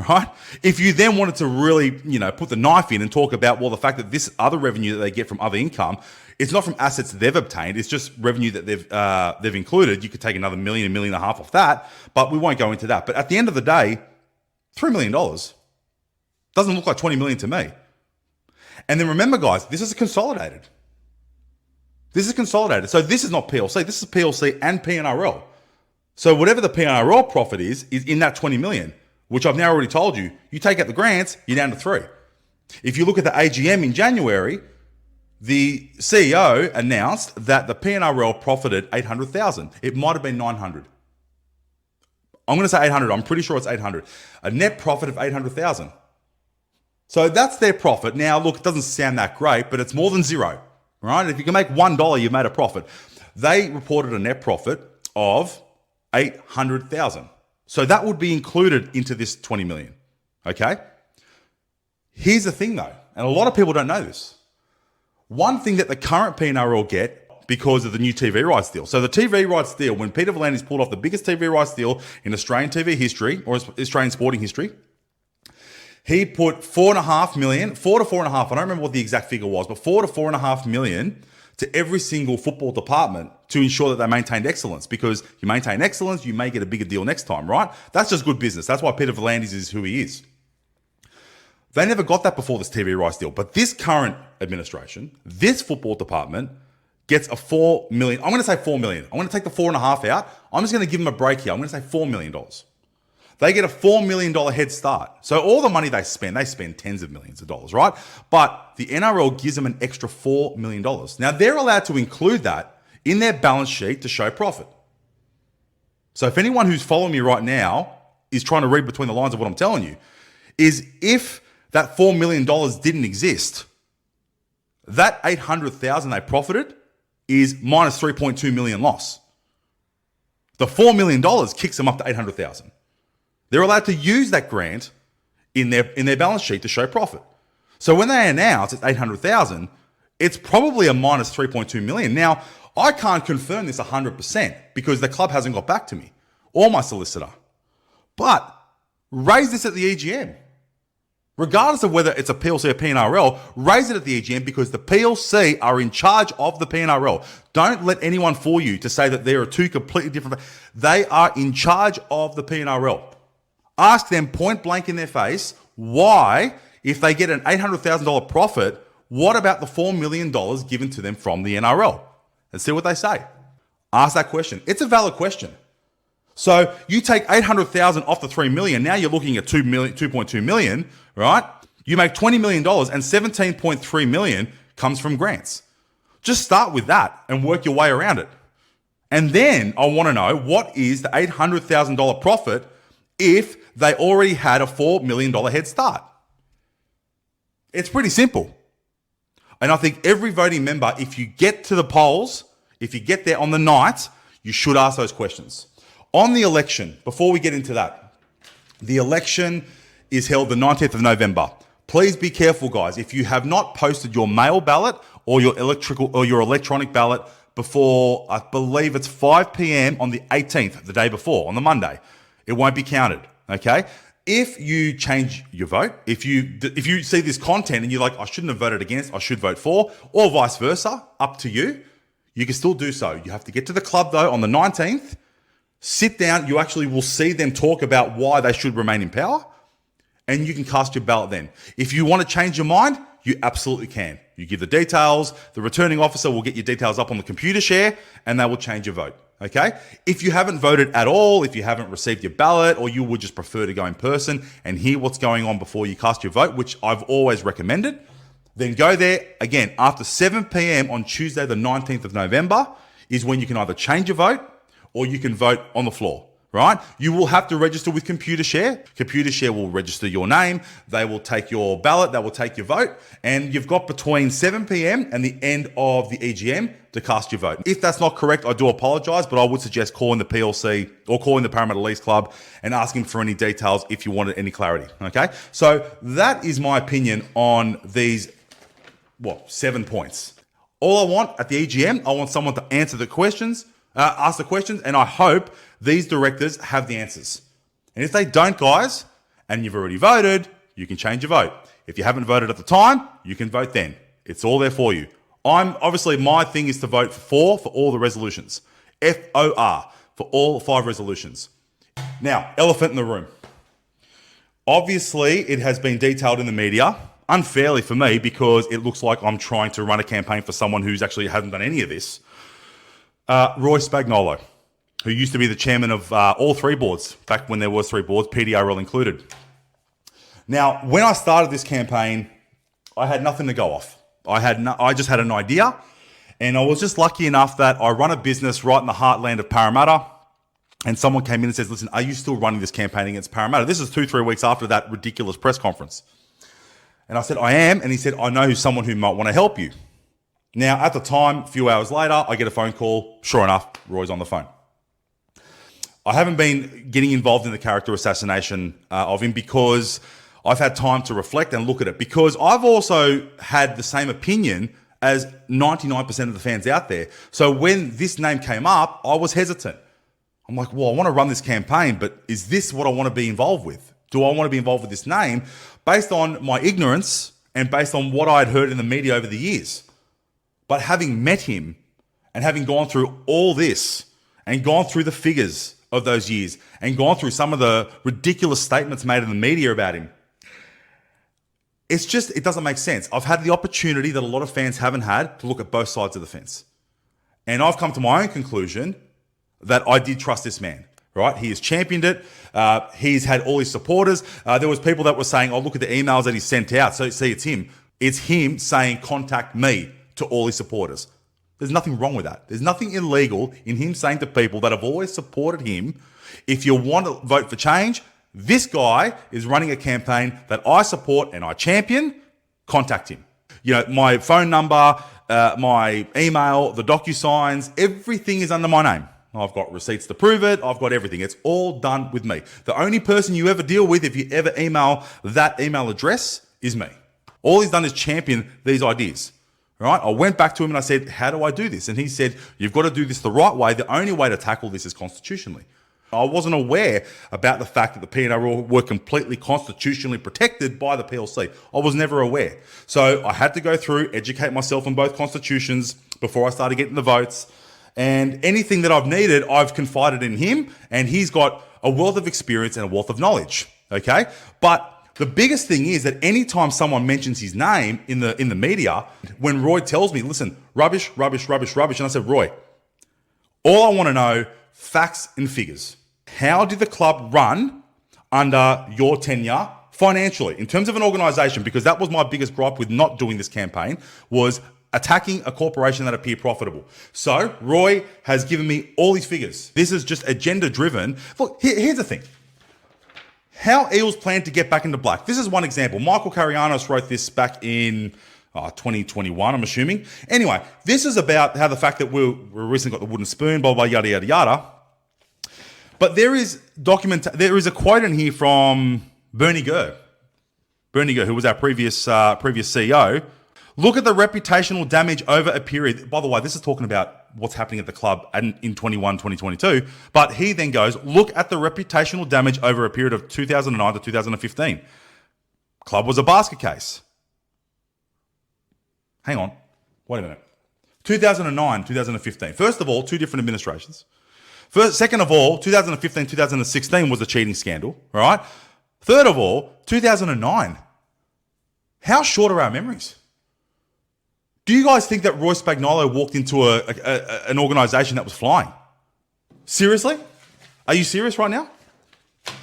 right? If you then wanted to really, put the knife in and talk about, the fact that this other revenue that they get from other income, it's not from assets they've obtained, it's just revenue that they've included. You could take another $1 million, $1.5 million off that, but we won't go into that. But at the end of the day, $3 million doesn't look like 20 million to me. And then remember, guys, this is consolidated. This is consolidated. So this is not PLC. This is PLC and P&RL. So whatever the P&RL profit is in that 20 million, which I've now already told you, you take out the grants, you're down to 3. If you look at the AGM in January, the CEO announced that the P&RL profited 800,000. It might have been 900. I'm going to say 800. I'm pretty sure it's 800. A net profit of 800,000. So that's their profit. Now, look, it doesn't sound that great, but it's more than zero, right? If you can make $1, you've made a profit. They reported a net profit of 800,000. So that would be included into this 20 million. Okay. Here's the thing though, and a lot of people don't know this. One thing that the current P&RL get because of the new TV rights deal. So the TV rights deal, when Peter V'landys pulled off the biggest TV rights deal in Australian TV history, or Australian sporting history, he put 4.5 million, 4 to 4.5, I don't remember what the exact figure was, but 4 to 4.5 million to every single football department to ensure that they maintained excellence. Because you maintain excellence, you may get a bigger deal next time, right? That's just good business. That's why Peter V'landys is who he is. They never got that before this TV rights deal. But this current administration, this football department, gets a 4 million. I'm going to say 4 million. I'm going to take the 4.5 out. I'm just going to give them a break here. I'm going to say $4 million. They get a $4 million head start. So all the money they spend tens of millions of dollars, right? But the NRL gives them an extra $4 million. Now they're allowed to include that in their balance sheet to show profit. So if anyone who's following me right now is trying to read between the lines of what I'm telling you, is if that $4 million didn't exist, that $800,000 they profited is minus $3.2 million loss. The $4 million kicks them up to $800,000. They're allowed to use that grant in their balance sheet to show profit. So when they announce it's $800,000, it's probably a minus $3.2 million. Now, I can't confirm this 100% because the club hasn't got back to me or my solicitor. But raise this at the EGM. Regardless of whether it's a PLC or PNRL, raise it at the EGM because the PLC are in charge of the PNRL. Don't let anyone fool you to say that there are two completely different. They are in charge of the PNRL. Ask them point blank in their face why, if they get an $800,000 profit, what about the $4 million given to them from the NRL? And see what they say. Ask that question. It's a valid question. So you take 800,000 off the 3 million. Now you're looking at 2.2 million, right? You make $20 million and 17.3 million comes from grants. Just start with that and work your way around it. And then I want to know, what is the $800,000 profit if they already had a $4 million head start? It's pretty simple. And I think every voting member, if you get to the polls, if you get there on the night, you should ask those questions. On the election, before we get into that, the election is held the 19th of November. Please be careful, guys. If you have not posted your mail ballot or your electronic ballot before, I believe it's 5 p.m. on the 18th, the day before, on the Monday, it won't be counted, okay? If you change your vote, if you see this content and you're like, I shouldn't have voted against, I should vote for, or vice versa, up to you, you can still do so. You have to get to the club, though, on the 19th, sit down, you actually will see them talk about why they should remain in power, and you can cast your ballot then. If you want to change your mind, you absolutely can. You give the details, the returning officer will get your details up on the computer share, and they will change your vote, okay? If you haven't voted at all, if you haven't received your ballot, or you would just prefer to go in person and hear what's going on before you cast your vote, which I've always recommended, then go there. Again, after 7 p.m. on Tuesday, the 19th of November, is when you can either change your vote or you can vote on the floor, right? You will have to register with ComputerShare. ComputerShare will register your name. They will take your ballot. They will take your vote. And you've got between 7 p.m. and the end of the EGM to cast your vote. If that's not correct, I do apologize, but I would suggest calling the PLC or calling the Parramatta Eels Club and asking for any details if you wanted any clarity, okay? So that is my opinion on these, 7 points. All I want at the EGM, I want someone to answer the questions, ask the questions, and I hope these directors have the answers. And if they don't, guys, and you've already voted, you can change your vote. If you haven't voted at the time, you can vote then. It's all there for you. Obviously, my thing is to vote for all the resolutions. FOR, for all 5 resolutions. Now, elephant in the room. Obviously, it has been detailed in the media, unfairly for me, because it looks like I'm trying to run a campaign for someone who's actually hasn't done any of this. Roy Spagnolo, who used to be the chairman of all 3 boards, back when there was 3 boards, PDRL included. Now, when I started this campaign, I had nothing to go off. I just had an idea, and I was just lucky enough that I run a business right in the heartland of Parramatta, and someone came in and says, listen, are you still running this campaign against Parramatta? This is 2-3 weeks after that ridiculous press conference. And I said, I am, and he said, I know someone who might want to help you. Now, at the time, a few hours later, I get a phone call. Sure enough, Roy's on the phone. I haven't been getting involved in the character assassination of him because I've had time to reflect and look at it, because I've also had the same opinion as 99% of the fans out there. So when this name came up, I was hesitant. I'm like, well, I want to run this campaign, but is this what I want to be involved with? Do I want to be involved with this name based on my ignorance and based on what I'd heard in the media over the years? But having met him and having gone through all this and gone through the figures of those years and gone through some of the ridiculous statements made in the media about him, it doesn't make sense. I've had the opportunity that a lot of fans haven't had to look at both sides of the fence. And I've come to my own conclusion that I did trust this man, right? He has championed it. He's had all his supporters. There was people that were saying, oh, look at the emails that he sent out. So see, it's him. It's him saying, contact me, to all his supporters. There's nothing wrong with that. There's nothing illegal in him saying to people that have always supported him, if you want to vote for change, this guy is running a campaign that I support and I champion, contact him. You know, my phone number, my email, the DocuSigns, everything is under my name. I've got receipts to prove it. I've got everything. It's all done with me. The only person you ever deal with, if you ever email that email address, is me. All he's done is champion these ideas. Right? I went back to him and I said, how do I do this? And he said, you've got to do this the right way. The only way to tackle this is constitutionally. I wasn't aware about the fact that the PNRL were completely constitutionally protected by the PLC. I was never aware. So I had to go through, educate myself on both constitutions before I started getting the votes. And anything that I've needed, I've confided in him, and he's got a wealth of experience and a wealth of knowledge. Okay? But the biggest thing is that anytime someone mentions his name in the media, when Roy tells me, listen, rubbish, rubbish, rubbish, rubbish, and I said, Roy, all I want to know, facts and figures. How did the club run under your tenure financially in terms of an organisation? Because that was my biggest gripe with not doing this campaign, was attacking a corporation that appeared profitable. So Roy has given me all these figures. This is just agenda driven. Look, here's the thing. How Eels plan to get back into black. This is one example. Michael Carianos wrote this back in 2021, I'm assuming. Anyway, this is about how the fact that we recently got the wooden spoon, blah, blah, yada, yada, yada. But there is a quote in here from Bernie Gurr. Bernie Gurr, who was our previous CEO. Look at the reputational damage over a period. By the way, this is talking about what's happening at the club in 2022. But he then goes, look at the reputational damage over a period of 2009 to 2015. Club was a basket case. Hang on. Wait a minute. 2009, 2015. First of all, two different administrations. Second of all, 2015, 2016 was a cheating scandal, right? Third of all, 2009. How short are our memories? Do you guys think that Roy Spagnolo walked into an organisation that was flying? Seriously? Are you serious right now?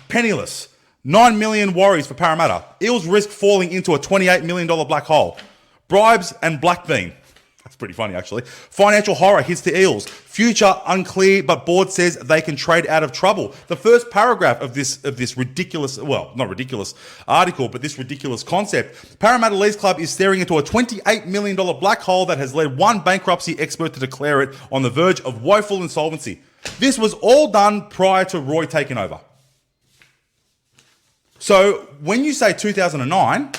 Penniless. 9 million worries for Parramatta. Eels risk falling into a $28 million black hole. Bribes and black bean. That's pretty funny, actually. Financial horror hits the Eels. Future unclear, but board says they can trade out of trouble. The first paragraph of this ridiculous, well, not ridiculous article, but this ridiculous concept. Parramatta Leagues Club is staring into a $28 million black hole that has led one bankruptcy expert to declare it on the verge of woeful insolvency. This was all done prior to Roy taking over. So when you say 2009,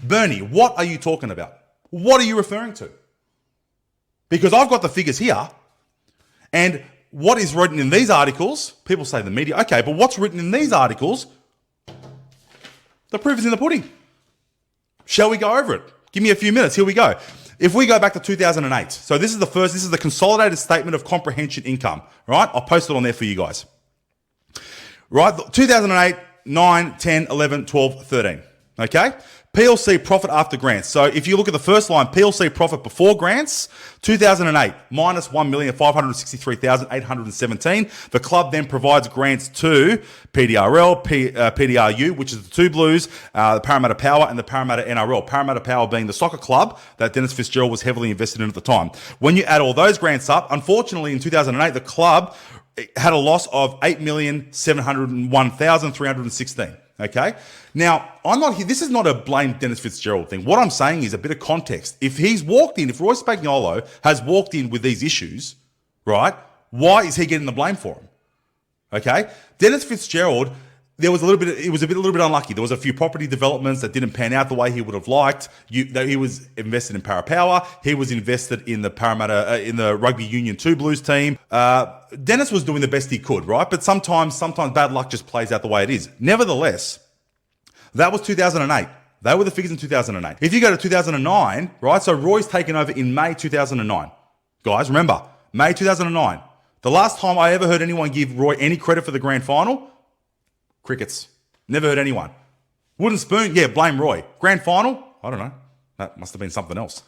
Bernie, what are you talking about? What are you referring to? Because I've got the figures here, and what is written in these articles, people say the media, okay, but what's written in these articles, the proof is in the pudding. Shall we go over it? Give me a few minutes, here we go. If we go back to 2008, so this is the consolidated statement of comprehension income, right? I'll post it on there for you guys. Right, 2008, 9, 10, 11, 12, 13, okay? PLC profit after grants. So if you look at the first line, PLC profit before grants, 2008, minus 1,563,817. The club then provides grants to PDRL, PDRU, which is the two Blues, the Parramatta Power and the Parramatta NRL. Parramatta Power being the soccer club that Dennis Fitzgerald was heavily invested in at the time. When you add all those grants up, unfortunately in 2008, the club had a loss of 8,701,316. Okay. Now, I'm not here. This is not a blame Dennis Fitzgerald thing. What I'm saying is a bit of context. If he's walked in, if Roy Spagnolo has walked in with these issues, right, why is he getting the blame for them? Okay. Dennis Fitzgerald, it was a little bit unlucky. There was a few property developments that didn't pan out the way he would have liked. He was invested in Parra Power. He was invested in the Parramatta, in the Rugby Union 2 Blues team. Dennis was doing the best he could, right? But sometimes bad luck just plays out the way it is. Nevertheless, that was 2008. They were the figures in 2008. If you go to 2009, right? So Roy's taken over in May 2009. Guys, remember, May 2009. The last time I ever heard anyone give Roy any credit for the grand final, crickets. Never heard anyone. Wooden spoon, yeah, blame Roy. Grand final, I don't know. That must have been something else.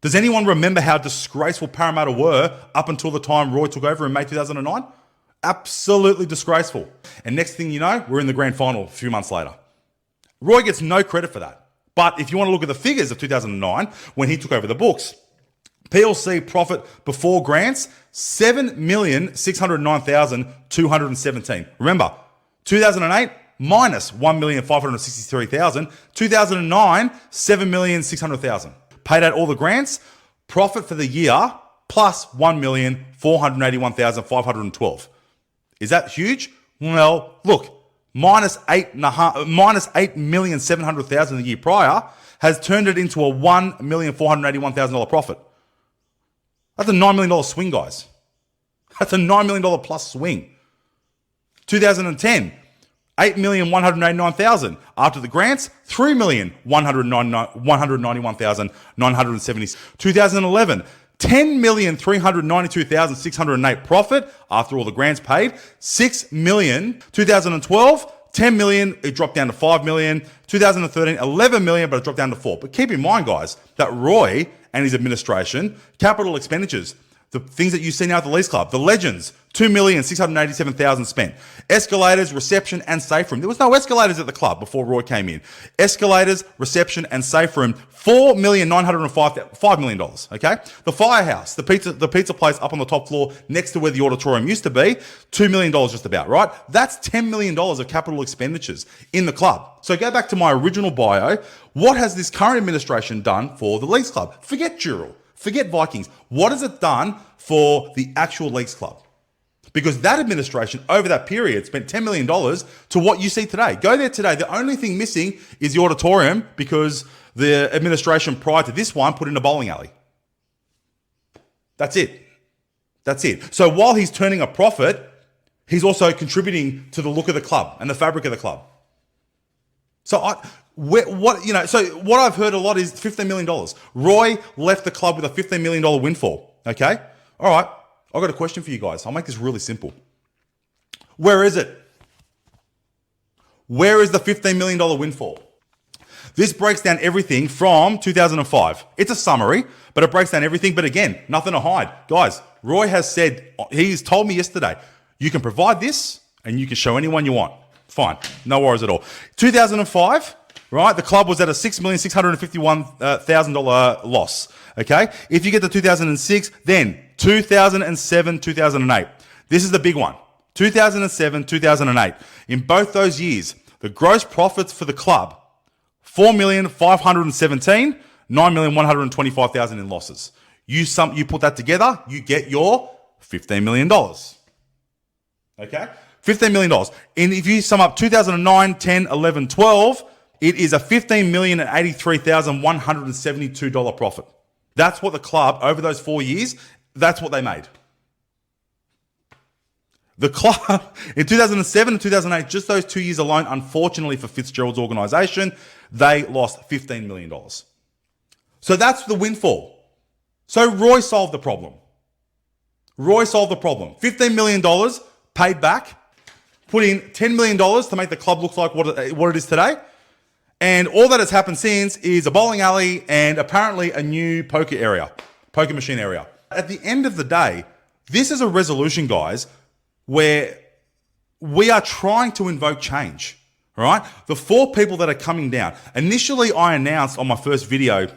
Does anyone remember how disgraceful Parramatta were up until the time Roy took over in May 2009? Absolutely disgraceful. And next thing you know, we're in the grand final a few months later. Roy gets no credit for that. But if you want to look at the figures of 2009, when he took over the books, PLC profit before grants, 7,609,217. Remember, 2008, minus 1,563,000. 2009, 7,600,000. Paid out all the grants, profit for the year, plus 1,481,512. Is that huge? Well, look, minus 8,700,000 the year prior has turned it into a $1,481,000 profit. That's a $9 million swing, guys. That's a $9 million plus swing. 2010, 8,189,000. After the grants, 3,191,970. 2011, 10,392,608 profit after all the grants paid. 6 million. 2012, 10 million, it dropped down to 5 million. 2013, 11 million, but it dropped down to 4. But keep in mind, guys, that Roy and his administration, capital expenditures, the things that you see now at the Lease Club, the Legends, 2,687,000 spent. Escalators, reception, and safe room. There was no escalators at the club before Roy came in. Escalators, reception, and safe room, $5 million. Okay, the Firehouse, the pizza place up on the top floor next to where the auditorium used to be, $2 million just about. Right, that's $10 million of capital expenditures in the club. So go back to my original bio. What has this current administration done for the Leagues Club? Forget Dural. Forget Vikings. What has it done for the actual Leagues Club? Because that administration, over that period, spent $10 million to what you see today. Go there today. The only thing missing is the auditorium because the administration prior to this one put in a bowling alley. That's it. That's it. So while he's turning a profit, he's also contributing to the look of the club and the fabric of the club. So what I've heard a lot is $15 million. Roy left the club with a $15 million windfall. Okay? All right. I've got a question for you guys. I'll make this really simple. Where is it? Where is the $15 million windfall? This breaks down everything from 2005. It's a summary, but it breaks down everything. But again, nothing to hide. Guys, Roy has said, he's told me yesterday, you can provide this and you can show anyone you want. Fine. No worries at all. 2005, right? The club was at a $6,651,000 loss. Okay? If you get to 2006, then 2007, 2008. This is the big one. 2007, 2008. In both those years, the gross profits for the club, $4,517,000, $9,125,000 in losses. You put that together, you get your $15 million. Okay? $15 million. And if you sum up 2009, 10, 11, 12, it is a $15,083,172 profit. That's what the club, over those 4 years, that's what they made. The club, in 2007 and 2008, just those 2 years alone, unfortunately for Fitzgerald's organisation, they lost $15 million. So that's the windfall. So Roy solved the problem. Roy solved the problem. $15 million paid back, put in $10 million to make the club look like what it is today. And all that has happened since is a bowling alley and apparently a new poker machine area. At the end of the day, this is a resolution, guys, where we are trying to invoke change, all right? The 4 people that are coming down. Initially, I announced on my first video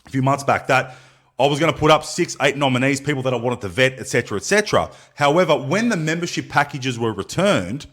a few months back that I was going to put up 6, 8 nominees, people that I wanted to vet, etc., etc. However, when the membership packages were returned,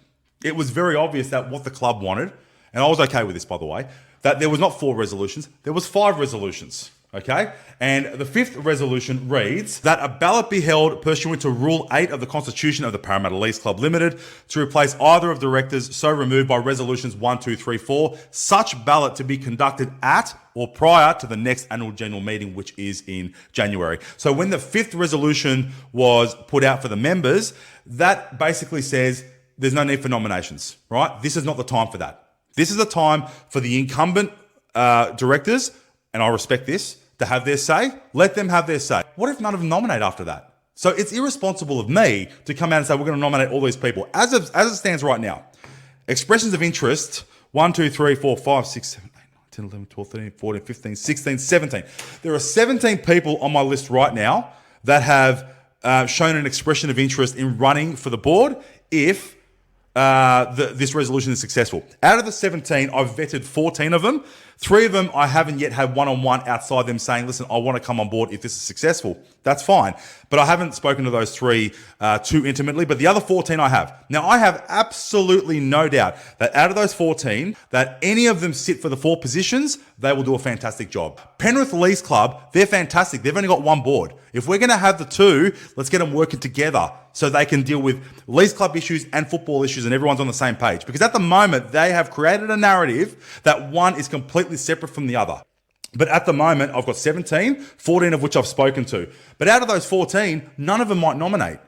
it was very obvious that what the club wanted, and I was okay with this, by the way, that there was not 4 resolutions, there was 5 resolutions, okay? And the 5th resolution reads that a ballot be held pursuant to Rule 8 of the Constitution of the Parramatta Eels Club Limited to replace either of the directors so removed by resolutions 1, 2, 3, 4, such ballot to be conducted at or prior to the next annual general meeting, which is in January. So when the 5th resolution was put out for the members, that basically says there's no need for nominations, right? This is not the time for that. This is the time for the incumbent directors, and I respect this, to have their say. Let them have their say. What if none of them nominate after that? So it's irresponsible of me to come out and say we're going to nominate all these people. As it stands right now, expressions of interest, 1, 2, 3, 4, 5, 6, 7, 8, 9, 10, 11, 12, 13, 14, 15, 16, 17. There are 17 people on my list right now that have shown an expression of interest in running for the board if this resolution is successful. Out of the 17, I've vetted 14 of them. 3 of them I haven't yet had one-on-one outside them saying, listen, I want to come on board if this is successful. That's fine. But I haven't spoken to those 3 too intimately, but the other 14 I have. Now, I have absolutely no doubt that out of those 14, that any of them sit for the 4 positions, they will do a fantastic job. Penrith Lease Club, they're fantastic. They've only got 1 board. If we're going to have the 2, let's get them working together so they can deal with lease club issues and football issues and everyone's on the same page. Because at the moment, they have created a narrative that one is completely separate from the other. But at the moment, I've got 17, 14 of which I've spoken to. But out of those 14, none of them might nominate.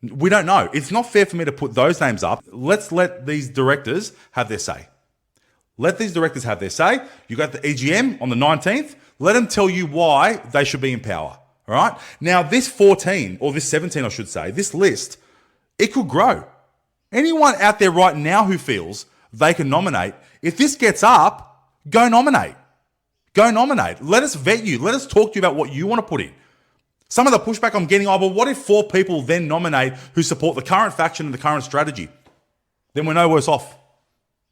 We don't know. It's not fair for me to put those names up. Let's let these directors have their say. Let these directors have their say. You got the EGM on the 19th. Let them tell you why they should be in power. All right. Now, this 14, or this 17, I should say, this list, it could grow. Anyone out there right now who feels they can nominate, if this gets up, go nominate. Go nominate. Let us vet you. Let us talk to you about what you want to put in. Some of the pushback I'm getting, but what if 4 people then nominate who support the current faction and the current strategy? Then we're no worse off.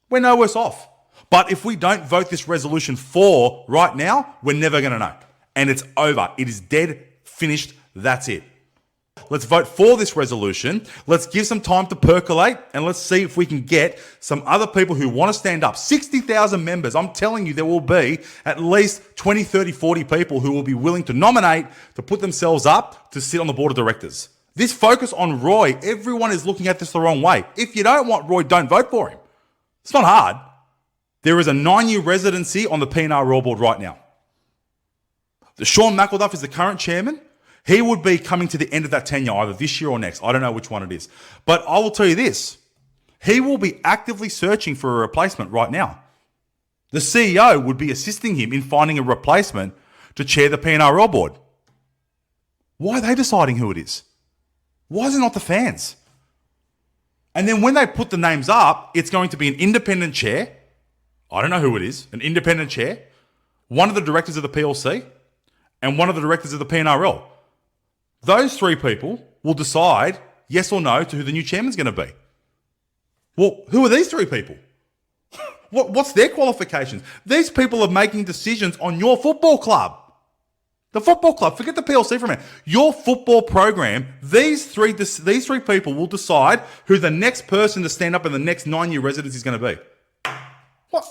We're no worse off. But if we don't vote this resolution for right now, we're never going to know. And it's over. It is dead, finished, that's it. Let's vote for this resolution. Let's give some time to percolate and let's see if we can get some other people who want to stand up. 60,000 members. I'm telling you, there will be at least 20, 30, 40 people who will be willing to nominate, to put themselves up to sit on the board of directors. This focus on Roy, everyone is looking at this the wrong way. If you don't want Roy, don't vote for him. It's not hard. There is a 9-year residency on the P&R Royal Board right now. Sean McElduff is the current chairman. He would be coming to the end of that tenure either this year or next. I don't know which one it is. But I will tell you this. He will be actively searching for a replacement right now. The CEO would be assisting him in finding a replacement to chair the P&R Royal Board. Why are they deciding who it is? Why is it not the fans? And then when they put the names up, it's going to be an independent chair. I don't know who it is. An independent chair. One of the directors of the PLC. And one of the directors of the PNRL. Those 3 people will decide yes or no to who the new chairman's going to be. Well, who are these 3 people? What's their qualifications? These people are making decisions on your football club. The football club, forget the PLC for a minute. Your football program, these three people will decide who the next person to stand up in the next 9-year residency is going to be. What?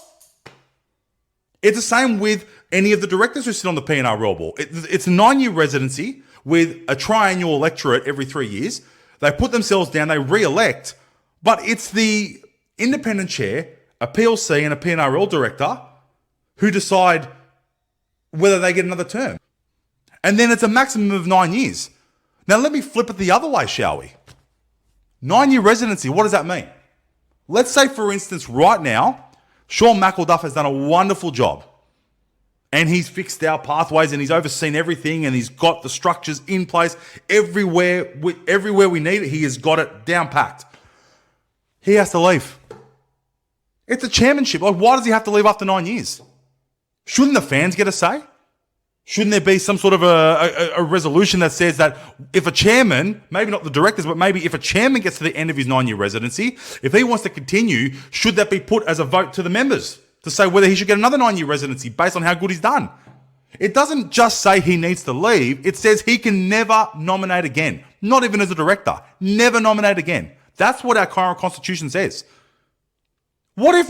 It's the same with any of the directors who sit on the P&R Royal Board. It's a 9-year residency with a triannual electorate every 3 years. They put themselves down, they re-elect, but it's the independent chair, a PLC and a PNRL director who decide whether they get another term. And then it's a maximum of 9 years. Now let me flip it the other way, shall we? 9-year residency, what does that mean? Let's say, for instance, right now, Sean McElduff has done a wonderful job. And he's fixed our pathways and he's overseen everything and he's got the structures in place everywhere we need it. He has got it down packed. He has to leave. It's a chairmanship. Like, why does he have to leave after 9 years? Shouldn't the fans get a say? Shouldn't there be some sort of a resolution that says that if a chairman, maybe not the directors, but maybe if a chairman gets to the end of his 9-year residency, if he wants to continue, should that be put as a vote to the members to say whether he should get another 9-year residency based on how good he's done? It doesn't just say he needs to leave. It says he can never nominate again. Not even as a director. Never nominate again. That's what our current constitution says. What if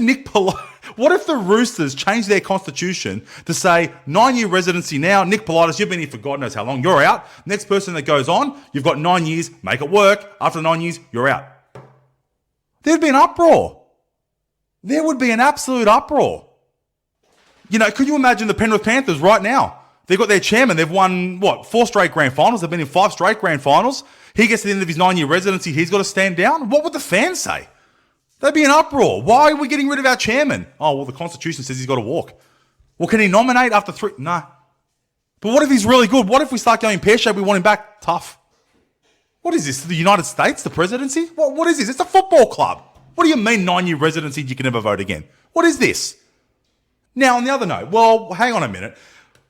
what if the Roosters change their constitution to say 9-year residency now, Nick Politis, you've been here for God knows how long, you're out. Next person that goes on, you've got 9 years, make it work. After 9 years, you're out. There'd be an uproar. There would be an absolute uproar. You know, could you imagine the Penrith Panthers right now? They've got their chairman. They've won, 4 straight grand finals. They've been in 5 straight grand finals. He gets to the end of his 9-year residency. He's got to stand down. What would the fans say? There'd be an uproar. Why are we getting rid of our chairman? Oh, well, the Constitution says he's got to walk. Well, can he nominate after 3? No. But what if he's really good? What if we start going pear-shaped? We want him back? Tough. What is this? The United States? The presidency? What is this? It's a football club. What do you mean 9-year residency you can never vote again? What is this? Now, on the other note, well, hang on a minute.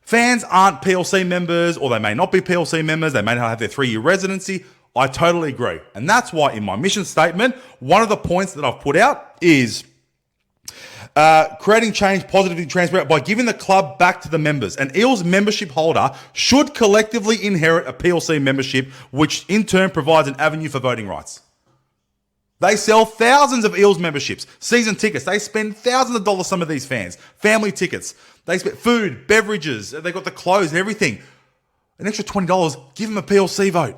Fans aren't PLC members, or they may not be PLC members. They may not have their 3-year residency. I totally agree. And that's why in my mission statement, one of the points that I've put out is creating change positively transparent by giving the club back to the members. An Eels membership holder should collectively inherit a PLC membership, which in turn provides an avenue for voting rights. They sell thousands of Eels memberships, season tickets. They spend thousands of dollars, some of these fans. Family tickets. They spend food, beverages. They got the clothes and everything. An extra $20, give them a PLC vote.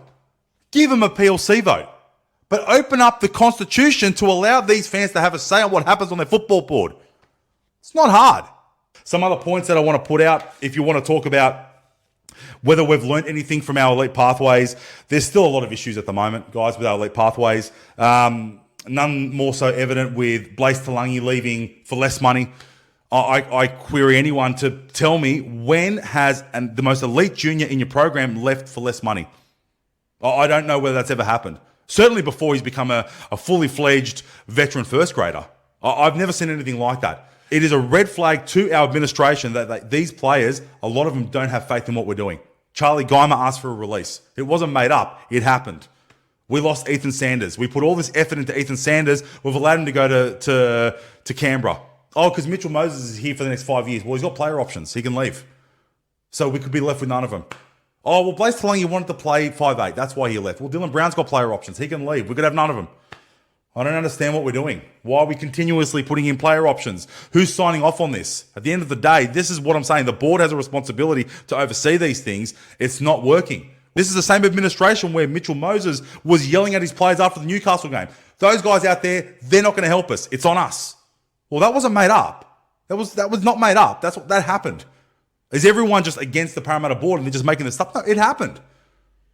Give them a PLC vote. But open up the Constitution to allow these fans to have a say on what happens on their football board. It's not hard. Some other points that I want to put out, if you want to talk about whether we've learned anything from our elite pathways, there's still a lot of issues at the moment, guys, with our elite pathways. None more so evident with Blaise Talangi leaving for less money. I query anyone to tell me when has the most elite junior in your program left for less money. I don't know whether that's ever happened. Certainly before he's become a fully fledged veteran first grader. I've never seen anything like that. It is a red flag to our administration that these players, a lot of them don't have faith in what we're doing. Charlie Geimer asked for a release. It wasn't made up. It happened. We lost Ethan Sanders. We put all this effort into Ethan Sanders. We've allowed him to go to Canberra. Oh, because Mitchell Moses is here for the next 5 years. Well, he's got player options. He can leave. So we could be left with none of them. Oh, well, Blaise Talangi wanted to play 5'8". That's why he left. Well, Dylan Brown's got player options. He can leave. We could have none of them. I don't understand what we're doing. Why are we continuously putting in player options? Who's signing off on this? At the end of the day, this is what I'm saying. The board has a responsibility to oversee these things. It's not working. This is the same administration where Mitchell Moses was yelling at his players after the Newcastle game. Those guys out there, they're not going to help us. It's on us. Well, that wasn't made up. That was not made up. That happened. Is everyone just against the Parramatta board and they're just making this stuff? No, it happened.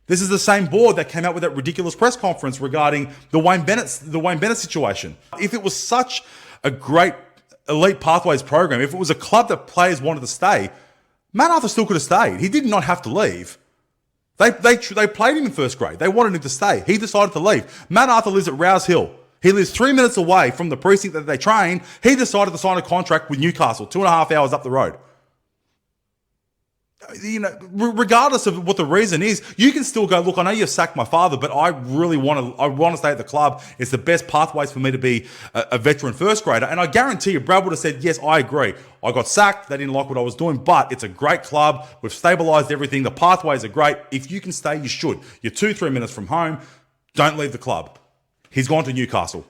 This is the same board that came out with that ridiculous press conference regarding the Wayne Bennett situation. If it was such a great elite pathways program, if it was a club that players wanted to stay, Matt Arthur still could have stayed. He did not have to leave. They played him in first grade. They wanted him to stay. He decided to leave. Matt Arthur lives at Rouse Hill. He lives 3 minutes away from the precinct that they train. He decided to sign a contract with Newcastle, 2.5 hours up the road. You know, regardless of what the reason is, you can still go, look, I know you've sacked my father, but I really want to stay at the club. It's the best pathways for me to be a veteran first grader. And I guarantee you, Brad would have said, yes, I agree. I got sacked. They didn't like what I was doing, but it's a great club. We've stabilized everything. The pathways are great. If you can stay, you should. You're 2-3 minutes from home. Don't leave the club. He's gone to Newcastle.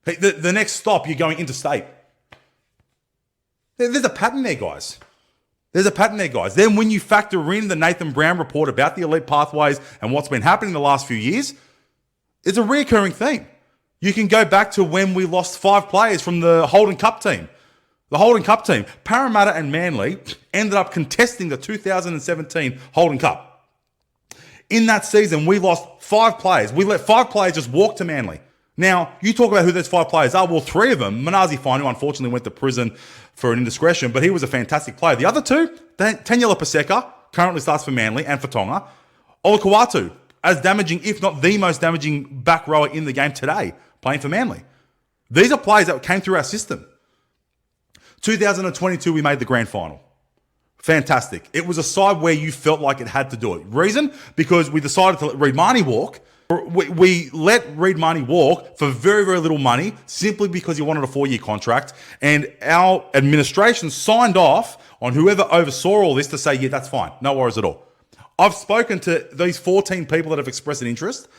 The next stop, you're going interstate. There's a pattern there, guys. There's a pattern there, guys. Then when you factor in the Nathan Brown report about the elite pathways and what's been happening in the last few years, it's a recurring theme. You can go back to when we lost 5 players from the Holden Cup team. The Holden Cup team, Parramatta and Manly, ended up contesting the 2017 Holden Cup. In that season, we lost 5 players. We let 5 players just walk to Manly. Now, you talk about who those 5 players are. Well, 3 of them, Manazi Finu unfortunately went to prison for an indiscretion, but he was a fantastic player. The other 2, Taniela Paseka, currently starts for Manly and for Tonga. Olakawatu, as damaging, if not the most damaging back rower in the game today, playing for Manly. These are players that came through our system. 2022, we made the grand final. Fantastic. It was a side where you felt like it had to do it. Reason? Because we decided to let Reid Marnie walk. We let Reid Marnie walk for very, very little money simply because he wanted a 4-year contract. And our administration signed off on whoever oversaw all this to say, yeah, that's fine. No worries at all. I've spoken to these 14 people that have expressed an interest.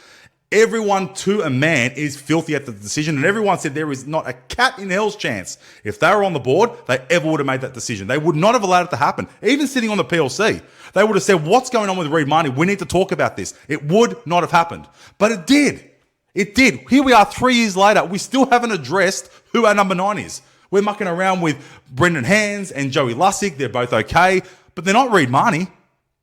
Everyone to a man is filthy at the decision, and everyone said there is not a cat in hell's chance if they were on the board, they ever would have made that decision. They would not have allowed it to happen. Even sitting on the PLC, they would have said, what's going on with Reid Marnie? We need to talk about this. It would not have happened. But it did. It did. Here we are 3 years later. We still haven't addressed who our number 9 is. We're mucking around with Brendan Hands and Joey Lussick. They're both okay, but they're not Reid Marnie.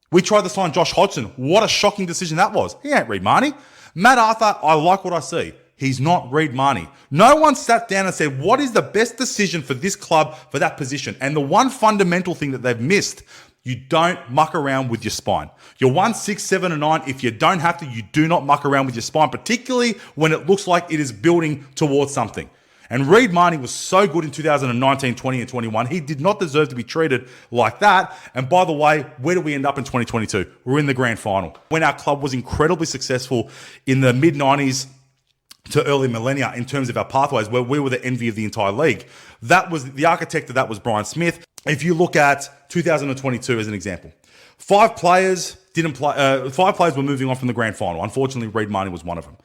We tried to sign Josh Hodgson. What a shocking decision that was. He ain't Reid Marnie. Matt Arthur, I like what I see. He's not Reid Marnie. No one sat down and said, what is the best decision for this club for that position? And the one fundamental thing that they've missed, you don't muck around with your spine. You're 1, 6, 7, and 9. If you don't have to, you do not muck around with your spine, particularly when it looks like it is building towards something. And Reid Marnie was so good in 2019, 20, and 21. He did not deserve to be treated like that. And by the way, where did we end up in 2022? We're in the grand final. When our club was incredibly successful in the mid-90s to early millennia in terms of our pathways, where we were the envy of the entire league. That was the architect of that was Brian Smith. If you look at 2022 as an example, 5 players didn't play. 5 players were moving on from the grand final. Unfortunately, Reid Marnie was one of them.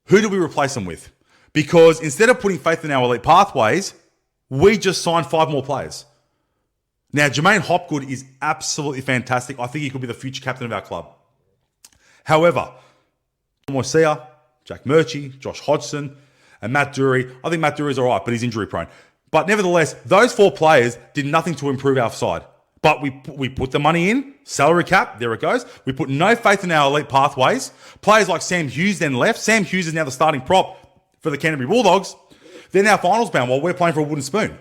Who did we replace them with? Because instead of putting faith in our elite pathways, we just signed 5 more players. Now, Jermaine Hopgood is absolutely fantastic. I think he could be the future captain of our club. However, Moisia, Jack Murchie, Josh Hodgson, and Matt Dury. I think Matt Dury's all right, but he's injury prone. But nevertheless, those 4 players did nothing to improve our side. But we put the money in, salary cap, there it goes. We put no faith in our elite pathways. Players like Sam Hughes then left. Sam Hughes is now the starting prop for the Canterbury Bulldogs. They're now finals bound while we're playing for a wooden spoon.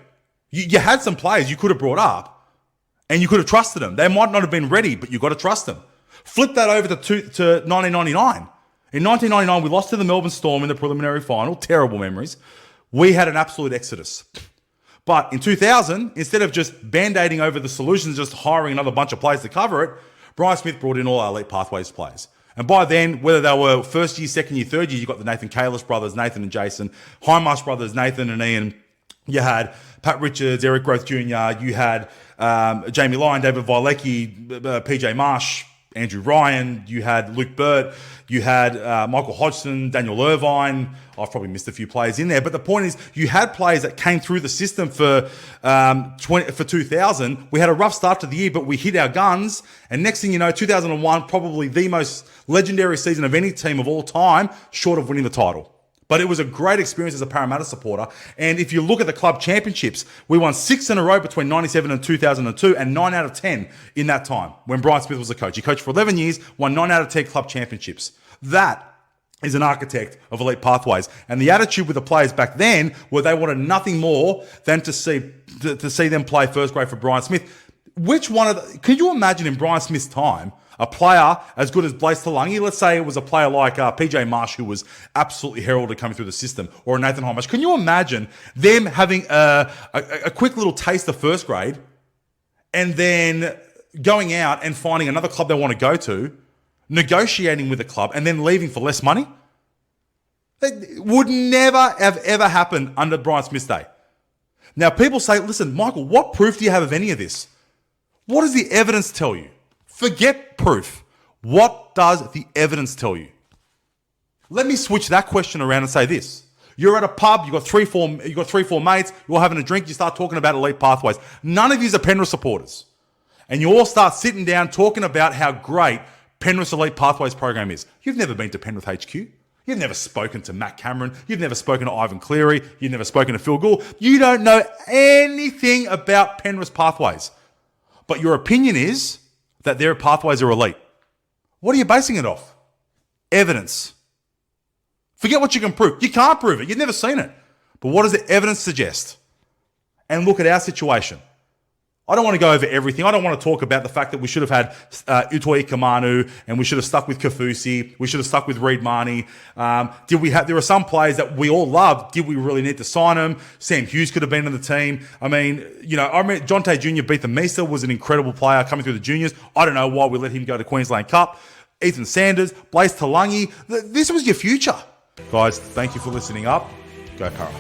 You had some players you could have brought up and you could have trusted them. They might not have been ready, but you got to trust them. Flip that over to 1999. In 1999, we lost to the Melbourne Storm in the preliminary final. Terrible memories. We had an absolute exodus. But in 2000, instead of just band-aiding over the solutions, just hiring another bunch of players to cover it, Brian Smith brought in all our elite pathways players. And by then, whether they were first year, second year, third year, you got the Nathan Kalis brothers, Nathan and Jason, Hindmarsh brothers, Nathan and Ian. You had Pat Richards, Eric Groth Jr., you had Jamie Lyon, David Vilecki, PJ Marsh, Andrew Ryan, you had Luke Burt, you had Michael Hodgson, Daniel Irvine. I've probably missed a few players in there. But the point is, you had players that came through the system for 2000. We had a rough start to the year, but we hit our guns. And next thing you know, 2001, probably the most legendary season of any team of all time, short of winning the title. But it was a great experience as a Parramatta supporter. And if you look at the club championships, we won 6 in a row between 97 and 2002 and 9 out of 10 in that time when Brian Smith was the coach. He coached for 11 years, won 9 out of 10 club championships. That is an architect of elite pathways. And the attitude with the players back then were they wanted nothing more than to see them play first grade for Brian Smith. Can you imagine in Brian Smith's time, a player as good as Blaise Talangi, let's say it was a player like PJ Marsh, who was absolutely heralded coming through the system, or a Nathan Hindmarsh. Can you imagine them having a quick little taste of first grade and then going out and finding another club they want to go to, negotiating with the club, and then leaving for less money? That would never have ever happened under Brian Smith's day. Now, people say, listen, Michael, what proof do you have of any of this? What does the evidence tell you? Forget proof. What does the evidence tell you? Let me switch that question around and say this. You're at a pub, you got three, four mates, you're all having a drink, you start talking about elite pathways. None of you are Penrith supporters. And you all start sitting down talking about how great Penrith's Elite Pathways program is. You've never been to Penrith HQ. You've never spoken to Matt Cameron. You've never spoken to Ivan Cleary. You've never spoken to Phil Gould. You don't know anything about Penrith's pathways. But your opinion is that their pathways are elite. What are you basing it off? Evidence. Forget what you can prove. You can't prove it. You've never seen it. But what does the evidence suggest? And look at our situation. I don't want to go over everything. I don't want to talk about the fact that we should have had Utoi Kamanu and we should have stuck with Kafusi. We should have stuck with Reid Marnie. There are some players that we all love. Did we really need to sign them? Sam Hughes could have been in the team. I mean, I remember John Tay Jr. beat the Mesa, was an incredible player coming through the juniors. I don't know why we let him go to Queensland Cup. Ethan Sanders, Blaise Talangi. This was your future. Guys, thank you for listening up. Go Parra.